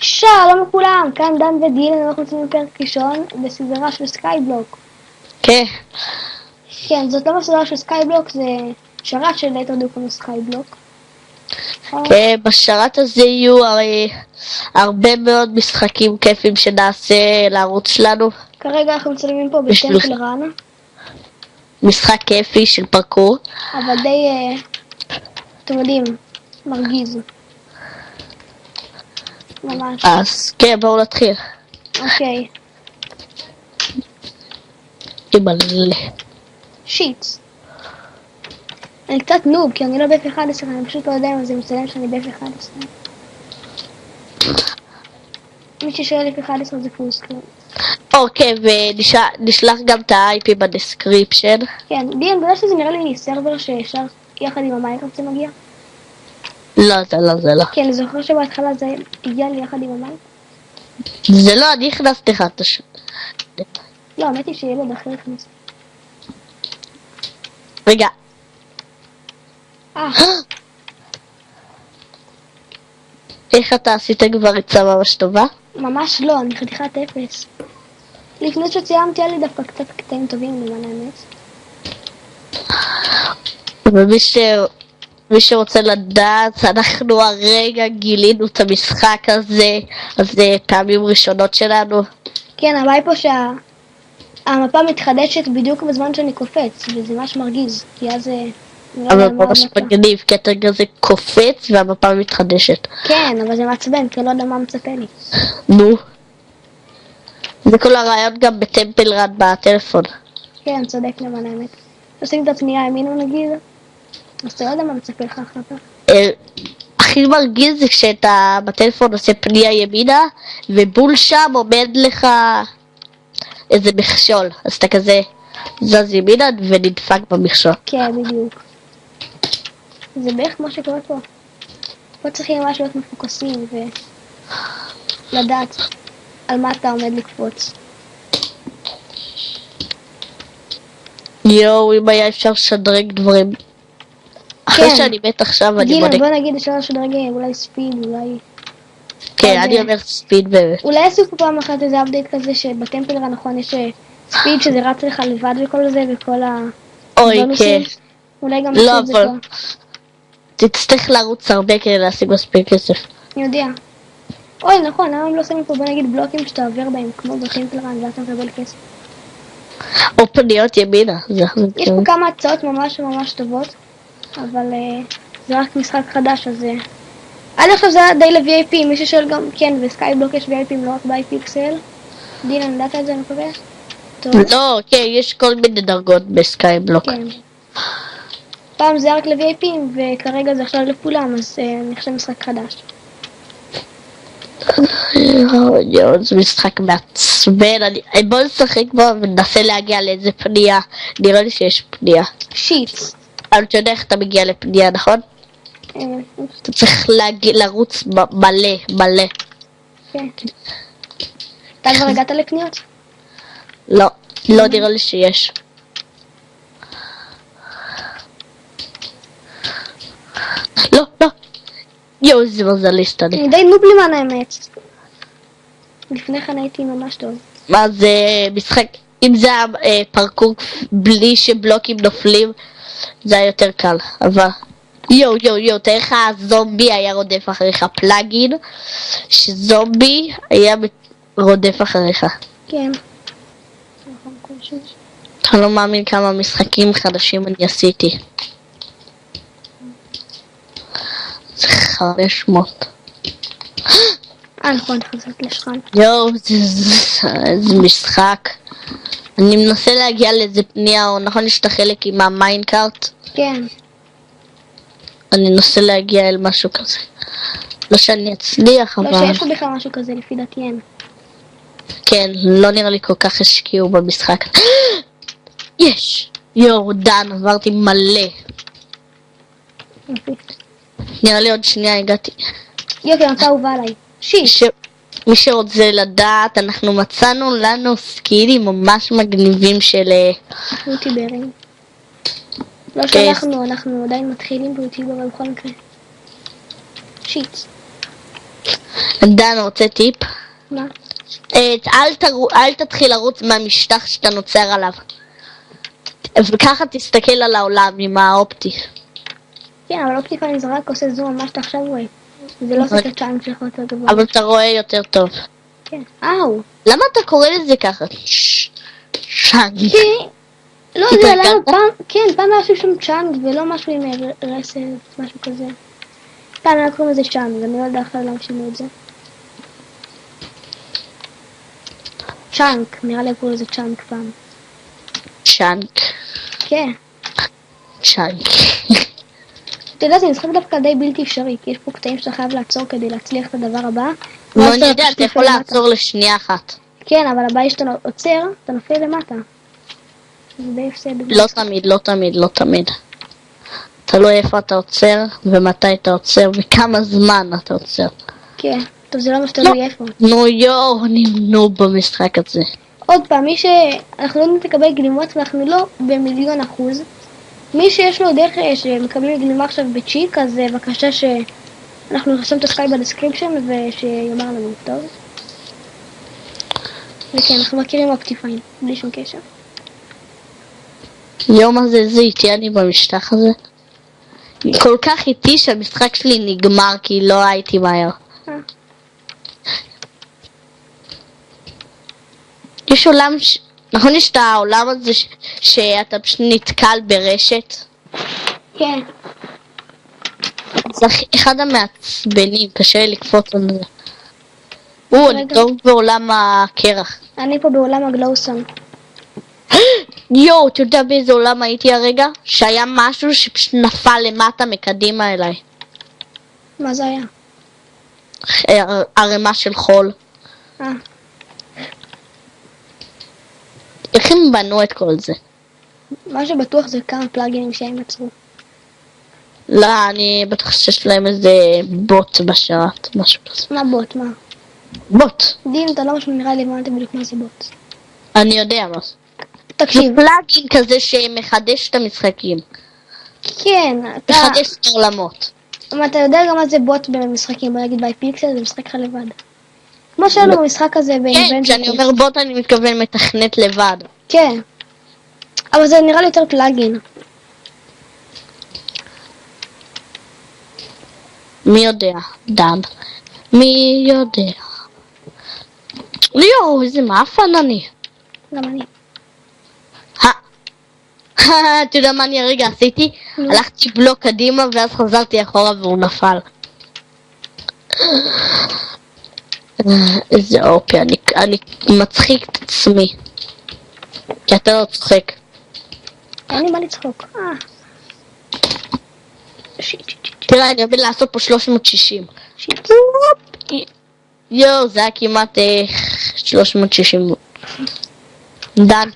שלום לכולם, כאן דן ודין, אנחנו יוצאים מפרק ראשון בסדרה של סקייבלוק. כן. כן, זאת לא סדרה של סקייבלוק, זה שרת של ליתר דיוק כמו סקייבלוק. כן, בשרת הזה יהיו הרבה מאוד משחקים כיפים שנעשה לערוץ שלנו. כרגע אנחנו מצלמים פה בטמפל רן. משחק כיפי של פרקור. אבל די, אתם יודעים, מרגיז. ממש. אז כן, בואו נתחיל. אוקיי. אימא'לה. שיטס. אני קצת נוב, כי אני לא ב-F11, אני פשוט לא יודע אם זה מצלם שאני ב-F11. מי ששואל F11 זה פולסקרין. אוקיי, ונשלח גם את ה-IP בדסקריפשן. כן, דין, בגלל שזה נראה לי סרבר שישר יחד עם המייקרופט זה מגיע. לא, זה לא. כן, אני זוכר שבהתחלה זה הגיע לי יחד עם המייקרופט. זה לא, אני הכנסתי לך את השם. לא, האמת היא שילד אחר הכניס. רגע. איך אתה עשית כבר ריצה ממש טובה? ממש לא, אני חתיכת אפס. לפני שציימתי היה לי דווקא קצת קטעים טובים למען האמת. ומי שרוצה לדעת, אנחנו הרגע גילינו את המשחק הזה, אז זה פעמים ראשונות שלנו. כן, הבעיה פה שהמפה מתחדשת בדיוק בזמן שאני קופץ, וזה ממש מרגיז, כי אז זה... אבל ממש מגניב, כי אתה כזה קופץ והמפה מתחדשת. כן, אבל זה מעצבן, כי אני לא יודע מה מצפה לי. נו. זה כל הרעיון גם בטמפל רן בטלפון. כן, צודק למען האמת. עושים את הפנייה ימינו נגיד, אז אתה לא יודע מה מצפה לך אחר כך. הכי מרגיז זה כשאתה בטלפון עושה פנייה ימינה, ובול שם עומד לך איזה מכשול. אז אתה כזה זז ימינה ונדפק במכשול. כן, בדיוק. זה בערך כמו שקורה פה. פה צריכים ממש להיות מפוקסים ולדעת על מה אתה עומד לקפוץ. יואו, אם היה אפשר לשדרג דברים. אחרי שאני מת עכשיו אני בודק. בוא נגיד אפשר לשדרג אולי ספיד, אולי... כן, אני אומר ספיד באמת. אולי עשו פה פעם אחת איזה אפדייט כזה שבטמפל רן נכון יש ספיד שזה רץ לך לבד וכל זה וכל אוי, כן. אולי גם לא, את זה אבל... פה. תצטרך לרוץ הרבה כדי להשיג מספיק כסף. אני יודע. אוי, נכון, למה הם לא שמים פה בוא נגיד בלוקים שאתה עובר בהם כמו בטמפל רן ואתה מקבל כסף. או פניות ימינה. יש פה כמה הצעות ממש ממש טובות, אבל זה רק משחק חדש, אז... עד עכשיו זה היה די ל-VIP, מי ששואל גם, כן, בסקייבלוק יש VIP, לא רק ב-IPXL. דינה, נדעת את זה, אני מקווה? טוב. לא, כן, יש כל מיני דרגות בסקייבלוק. כן. פעם זה היה רק ל-VIP, וכרגע זה עכשיו לכולם, אז אני חושב משחק חדש. זה משחק מעצבן, בוא נשחק בו וננסה להגיע לאיזה פנייה. נראה לי שיש פנייה. שיטס. אבל אתה יודע איך אתה מגיע לפנייה, נכון? אתה צריך לרוץ מלא. כן. אתה כבר הגעת לפניות? לא נראה לי שיש. לא. יואו, איזה מזליסט אני. די נוב למען האמת. לפני כן הייתי ממש טוב. מה זה משחק, אם זה היה פרקור בלי שבלוקים נופלים, זה היה יותר קל, אבל... יואו, תראה לך הזומבי היה רודף אחריך, פלאגין, שזומבי היה רודף אחריך. כן. אתה לא מאמין כמה משחקים חדשים אני עשיתי. זה 500. נכון, חזרת לשכן. יואו, זה משחק. אני מנסה להגיע לאיזה פנייה, או נכון יש את החלק עם המיינקארט? כן. אני מנסה להגיע אל משהו כזה. לא שאני אצליח, אבל... לא שיש פה בכלל משהו כזה, לפי דעתי אין. כן, לא נראה לי כל כך השקיעו במשחק. יש! יואו, דן, עברתי מלא. נראה לי עוד שנייה הגעתי. יופי, אתה אהובה עליי. מי שרוצה לדעת, אנחנו מצאנו לנו סקינים ממש מגניבים של... יוטיוברים. לא שאנחנו עדיין מתחילים ביוטיובר בכל מקרה. שיט. דן, רוצה טיפ? מה? אל תתחיל לרוץ מהמשטח שאתה נוצר עליו. וככה תסתכל על העולם עם האופטי. כן, אבל אופטיקה נזרק עושה זום ממש אתה עכשיו רואה. זה לא עושה את הצ'אנג שלך יותר גבוה. אבל אתה רואה יותר טוב. כן. אאו. למה אתה קורא לזה ככה? צ'אנג. כי... לא כי יודע אתה למה הכרת? פעם... כן, פעם היה שם צ'אנג ולא משהו עם רסל, משהו כזה. פעם היה קוראים לזה צ'אנג, אני לא יודע עכשיו למה שינו את זה. צ'אנק, נראה לי קוראים לזה צ'אנק פעם. צ'אנק. כן. צ'אנק. אתה יודע, זה משחק דווקא די בלתי אפשרי, כי יש פה קטעים שאתה חייב לעצור כדי להצליח את הדבר הבא. לא, אני יודע, אתה יכול לעצור לשנייה אחת. כן, אבל הבעיה שאתה עוצר, אתה נופל למטה. זה די הפסד. לא תמיד, לא תמיד, לא תמיד. תלוי איפה אתה עוצר, ומתי אתה עוצר, וכמה זמן אתה עוצר. כן, טוב, זה לא מה שתלוי איפה. נו יואו, אני נוב במשחק הזה. עוד פעם, אנחנו לא יודעים לקבל גלימות, ואנחנו לא ב1,000,000%. מי שיש לו דרך שמקבלים גלימה עכשיו בצ'יק, אז בבקשה שאנחנו נחסום את הסקייפ בדסקריפשן ושיאמר לנו, טוב? וכן, אנחנו מכירים אופטיפיין, בלי שום קשר. יום הזה זה איתי אני במשטח הזה. כל כך איטי שהמשחק שלי נגמר כי לא הייתי מהר. יש עולם, נכון יש את העולם הזה שאתה פשוט נתקל ברשת? כן. זה אחד המעצבנים, קשה לי לקפוץ על זה. אני טוב בעולם הקרח. אני פה בעולם הגלוסון. יואו, אתה יודע באיזה עולם הייתי הרגע? שהיה משהו שפשוט נפל למטה מקדימה אליי. מה זה היה? ערימה של חול. אה. איך הם בנו את כל זה? מה שבטוח זה כמה פלאגינים שהם יצרו. לא, אני בטוח שיש להם איזה בוט בשרת, משהו כזה. מה בוט? מה? בוט. דין, אתה לא משהו נראה לי הבנתם בדיוק מה זה בוט. אני יודע מה זה. תקשיב. זה פלאגין כזה שמחדש את המשחקים. כן, אתה... מחדש את העולמות. אבל אתה יודע גם מה זה בוט במשחקים, בוא נגיד פיקסל, זה משחק לך לבד. כמו שהיה לנו במשחק הזה כן, כשאני אומר בוט אני מתכוון מתכנת לבד. כן. אבל זה נראה לי יותר פלאגין. מי יודע? דן. מי יודע? יואו, איזה מאפן אני. גם אני. אתה יודע מה אני הרגע עשיתי? הלכתי בלוק קדימה ואז חזרתי אחורה והוא נפל. איזה אופי, אני מצחיק את עצמי. כי אתה לא צוחק. אין לי מה לצחוק. תראה, אני עובד לעשות פה 360. שיט. יואו, זה היה כמעט 360. דן,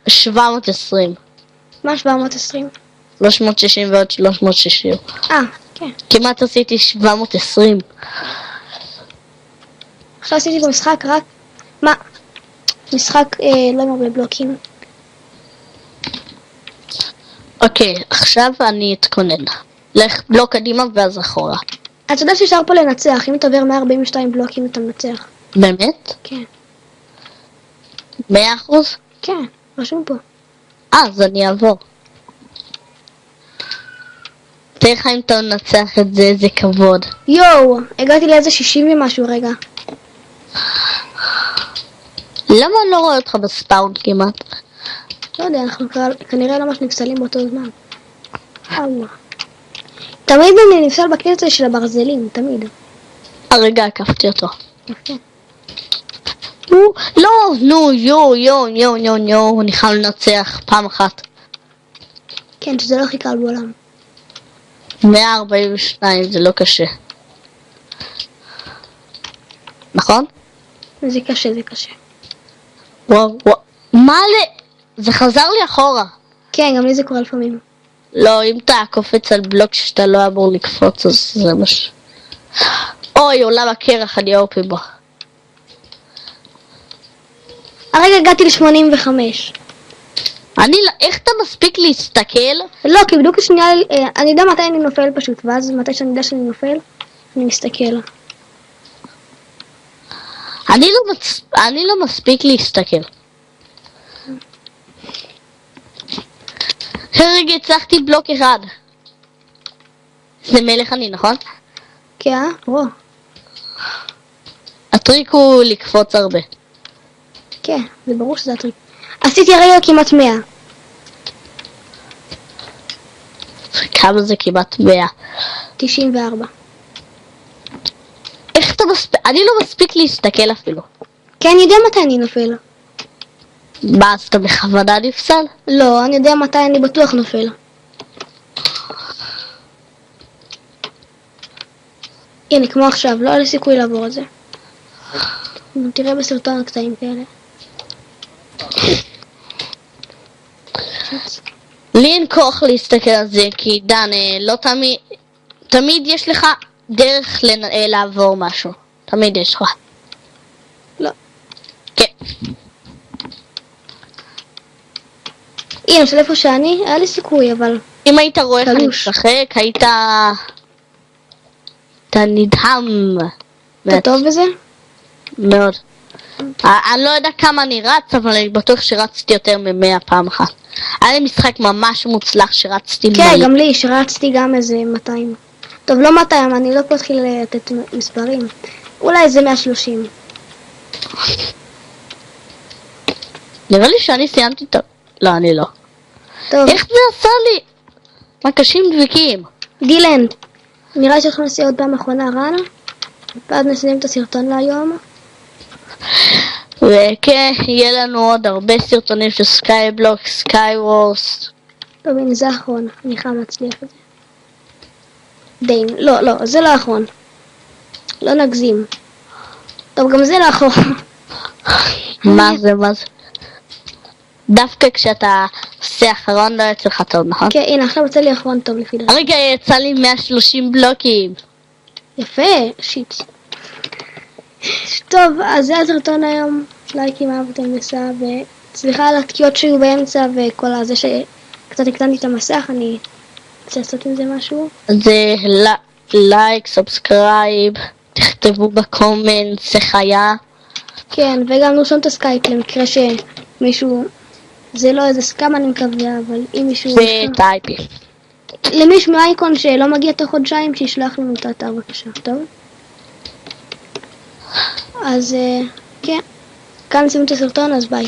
720. מה 720? 360 ועוד 360. כן. כמעט עשיתי 720. עכשיו עשיתי במשחק רק... מה? משחק לא עם הרבה בלוקים. אוקיי, עכשיו אני אתכונן. לך בלוק קדימה ואז אחורה. אתה יודע שאפשר פה לנצח, אם אתה עובר 142 בלוקים אתה מנצח. באמת? כן. 100%? כן, רשום פה. אז אני אעבור. תראה לך אם אתה מנצח את זה, איזה כבוד. יואו, הגעתי לאיזה 60 ומשהו רגע. למה אני לא רואה אותך בספאון כמעט? לא יודע, אנחנו כנראה לא ממש נפסלים באותו זמן. תמיד אני נפסל בקטע של הברזלים, תמיד. הרגע עקפתי אותו. יפה. לא, יו, אני חייב לנצח פעם אחת. כן, שזה לא הכי קל בעולם. 142, זה לא קשה. נכון? זה קשה, זה קשה. וואו, מה זה חזר לי אחורה. כן, גם לי זה קורה לפעמים. לא, אם אתה קופץ על בלוק שאתה לא אמור לקפוץ, אז זה מש... אוי, עולם הקרח, אני אופי בו. הרגע הגעתי ל-85. איך אתה מספיק להסתכל? לא, כי בדיוק השנייה, אני יודע מתי אני נופל פשוט, ואז מתי שאני יודע שאני נופל, אני מסתכל. אני לא מספיק להסתכל. רגע, הצלחתי בלוק אחד. זה מלך אני, נכון? כן, רו. הטריק הוא לקפוץ הרבה. כן, זה ברור שזה הטריק. עשיתי רגע כמעט 100. כמה זה כמעט 100? 94. איך אתה מספיק? אני לא מספיק להסתכל אפילו. כן, אני יודע מתי אני נופל. מה, אז אתה בכוונה נפסל? לא, אני יודע מתי אני בטוח נופל. הנה, כמו עכשיו, לא היה לי סיכוי לעבור את זה. תראה בסרטון הקטעים כאלה. לי אין כוח להסתכל על זה, כי דן, לא תמיד יש לך דרך לעבור משהו. תמיד יש לך. לא. כן. הנה, של איפה שאני, היה לי סיכוי, אבל... אם היית רואה איך אני קלוש. משחק, אתה נדהם. אתה טוב בזה? מאוד. אני לא יודע כמה אני רץ, אבל אני בטוח שרצתי יותר מ100 פעם אחת. היה לי משחק ממש מוצלח שרצתי כן, מלא. גם לי, שרצתי גם איזה 200. טוב, לא 200, אני לא פה אתחיל לתת מספרים. אולי איזה 130. נראה לי שאני סיימתי את לא, אני לא. טוב, איך זה עשה לי? מקשים דביקים. דילן, נראה לי שאנחנו נעשה עוד פעם אחרונה רן, ואז נסיים את הסרטון להיום. וכן, יהיה לנו עוד הרבה סרטונים של סקייבלוק, סקייוורס. טוב, הנה זה האחרון, אני חייב להצליח את זה. די, לא, זה לא האחרון. לא נגזים. טוב, גם זה לא האחרון. מה זה? דווקא כשאתה עושה אחרון לא יצא לך טוב, נכון? כן, הנה, עכשיו יצא לי האחרון טוב לפי דעתי. הרגע יצא לי 130 בלוקים. יפה, שיט. טוב, אז זה הסרטון היום. לייקים אהבתם וסע, וסליחה על התקיעות שהיו באמצע וכל הזה שקצת הקטנתי את המסך, אני רוצה לעשות עם זה משהו. זה לייק, סאבסקרייב, תכתבו בקומנט, זה חיה. כן, וגם נרשום את הסקייפ למקרה שמישהו, זה לא איזה סקאם אני מקווה, אבל אם מישהו... וטייפים. למישהו מהאייקון שלא מגיע תוך חודשיים, שישלח לנו את האתר בבקשה, טוב? אז כן, כאן נסיים את הסרטון, אז ביי.